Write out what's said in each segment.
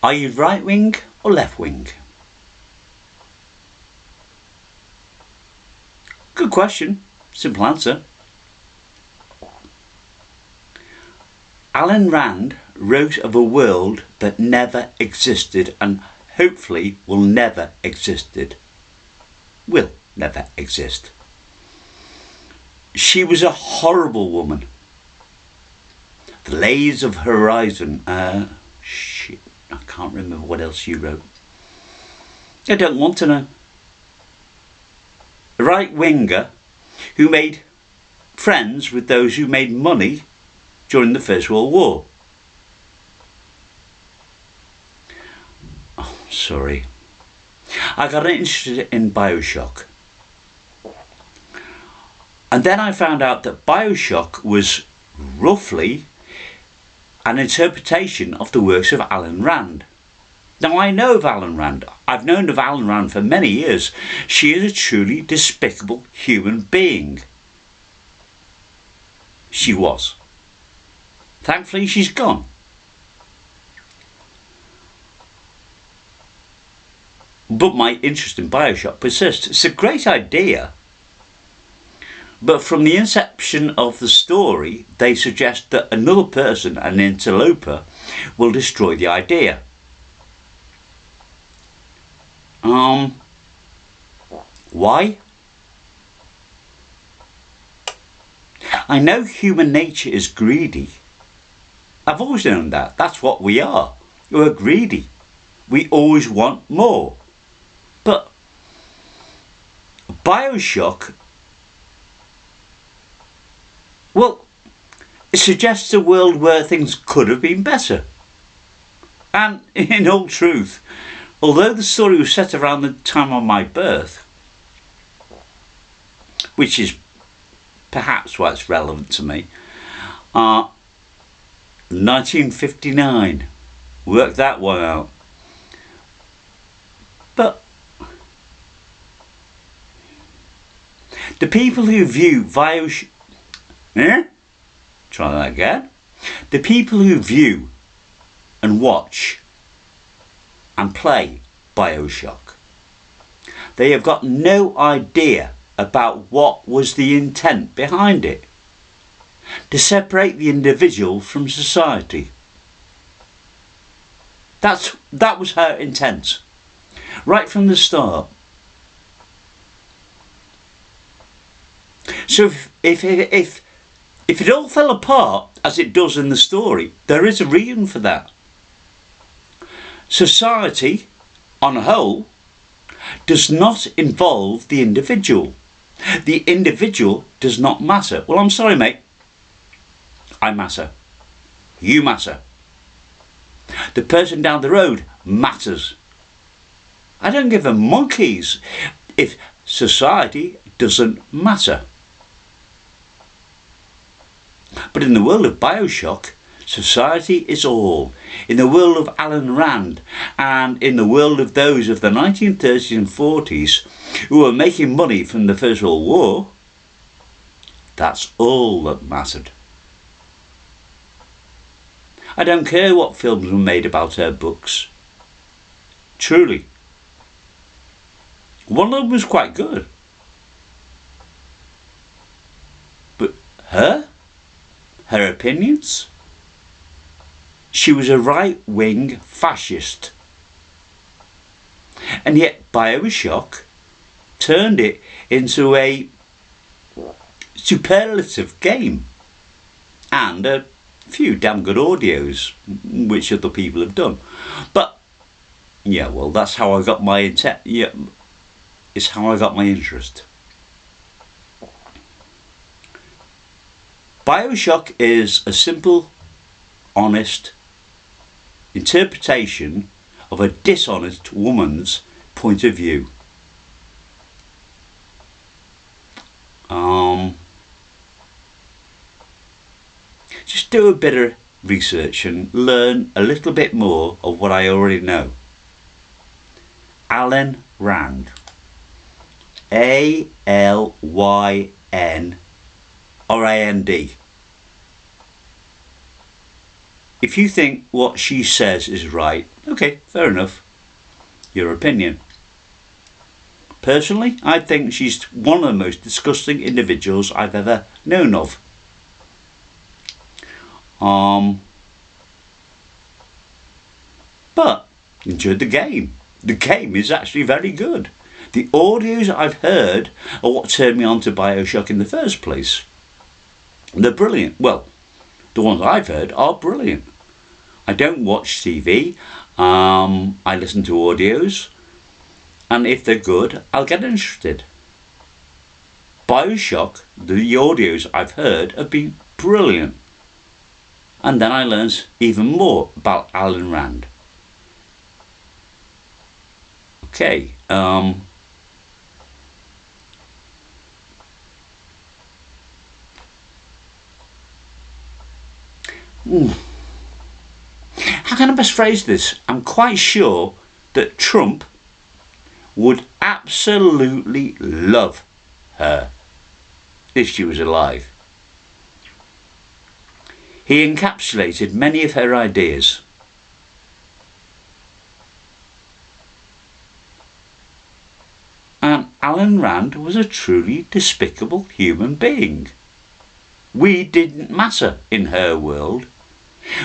Are you right wing or left wing? Good question. Simple answer. Alyn Rand wrote of a world that never existed and hopefully will never existed. Will never exist. She was a horrible woman. The Layers of Horizon. Shit, I can't remember what else you wrote. I don't want to know. A right winger who made friends with those who made money during the First World War. Oh, sorry. I got interested in Bioshock. And then I found out that Bioshock was roughly an interpretation of the works of Alyn Rand. Now I know of Alyn Rand. I've known of Alyn Rand for many years. She is a truly despicable human being. She was. Thankfully she's gone. But my interest in Bioshock persists. It's a great idea. But from the inception of the story, they suggest that another person, an interloper, will destroy the idea. Why? I know human nature is greedy. I've always known that. That's what we are. We're greedy. We always want more. But Bioshock, well, it suggests a world where things could have been better. And in all truth, although the story was set around the time of my birth, which is perhaps why it's relevant to me, 1959, work that one out. But the people who view Bioshock, try that again. The people who view and watch and play Bioshock, they have got no idea about what was the intent behind it. To separate the individual from society. That was her intent. Right from the start. So if it all fell apart, as it does in the story, there is a reason for that. Society, on a whole, does not involve the individual. The individual does not matter. Well, I'm sorry, mate. I matter. You matter. The person down the road matters. I don't give a monkeys if society doesn't matter. But in the world of Bioshock, society is all. In the world of Alyn Rand and in the world of those of the 1930s and 40s who were making money from the First World War, that's all that mattered. I don't care what films were made about her books. Truly. One of them was quite good. But her opinions? She was a right-wing fascist. And yet Bioshock turned it into a superlative game. And a few damn good audios, which other people have done. But, yeah, well, that's how I got my it's how I got my interest. Bioshock is a simple, honest interpretation of a dishonest woman's point of view. Just do a bit of research and learn a little bit more of what I already know. Alyn Rand. ALYN RAND. If you think what she says is right, okay, fair enough. Your opinion. Personally, I think she's one of the most disgusting individuals I've ever known of. But enjoyed the game. The game is actually very good. The audios I've heard are what turned me on to Bioshock in the first place. They're brilliant. Well, the ones I've heard are brilliant. I don't watch TV. I listen to audios. And if they're good, I'll get interested. Bioshock, the audios I've heard have been brilliant. And then I learned even more about Alyn Rand. Okay, how can I best phrase this? I'm quite sure that Trump would absolutely love her if she was alive. He encapsulated many of her ideas. And Alyn Rand was a truly despicable human being. We didn't matter in her world.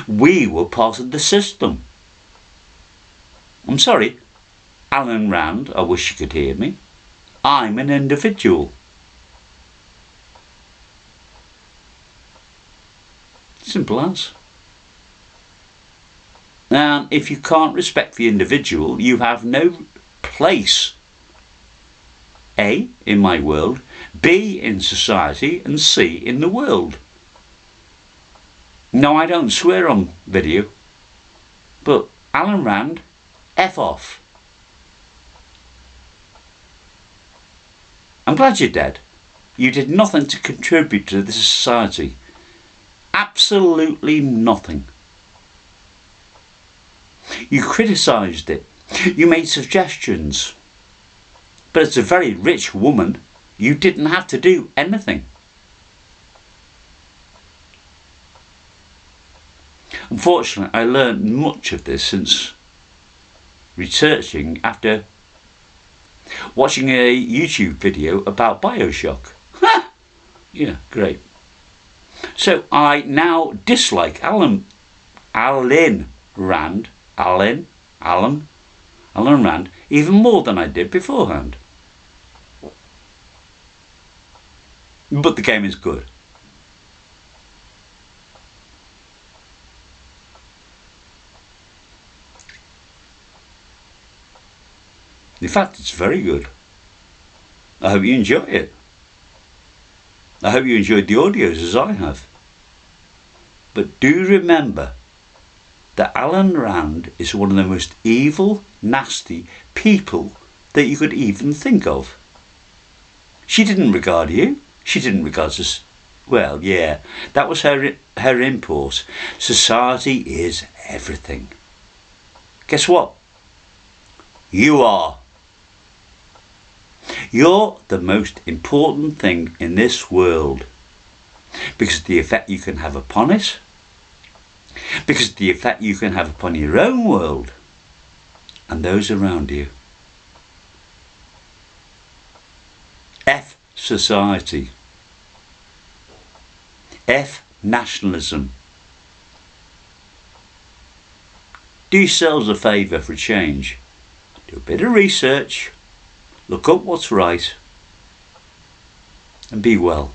We were part of the system. I'm sorry, Alyn Rand, I wish you could hear me. I'm an individual. Simple as. And if you can't respect the individual, you have no place. A, in my world, B, in society, and C, in the world. No, I don't swear on video, but Alyn Rand, F off. I'm glad you're dead. You did nothing to contribute to this society. Absolutely nothing. You criticised it. You made suggestions. But as a very rich woman, you didn't have to do anything. Unfortunately, I learned much of this since researching after watching a YouTube video about Bioshock. Ha! Yeah, great. So I now dislike Alyn Rand even more than I did beforehand. But the game is good. In fact, it's very good. I hope you enjoy it. I hope you enjoyed the audios as I have. But do remember that Alyn Rand is one of the most evil, nasty people that you could even think of. She didn't regard you. She didn't regard us. Well, yeah, that was her import. Society is everything. Guess what? You are. You're the most important thing in this world because of the effect you can have upon it, because of the effect you can have upon your own world and those around you. F society. F nationalism. Do yourselves a favour for a change. Do a bit of research. Look up what's right and be well.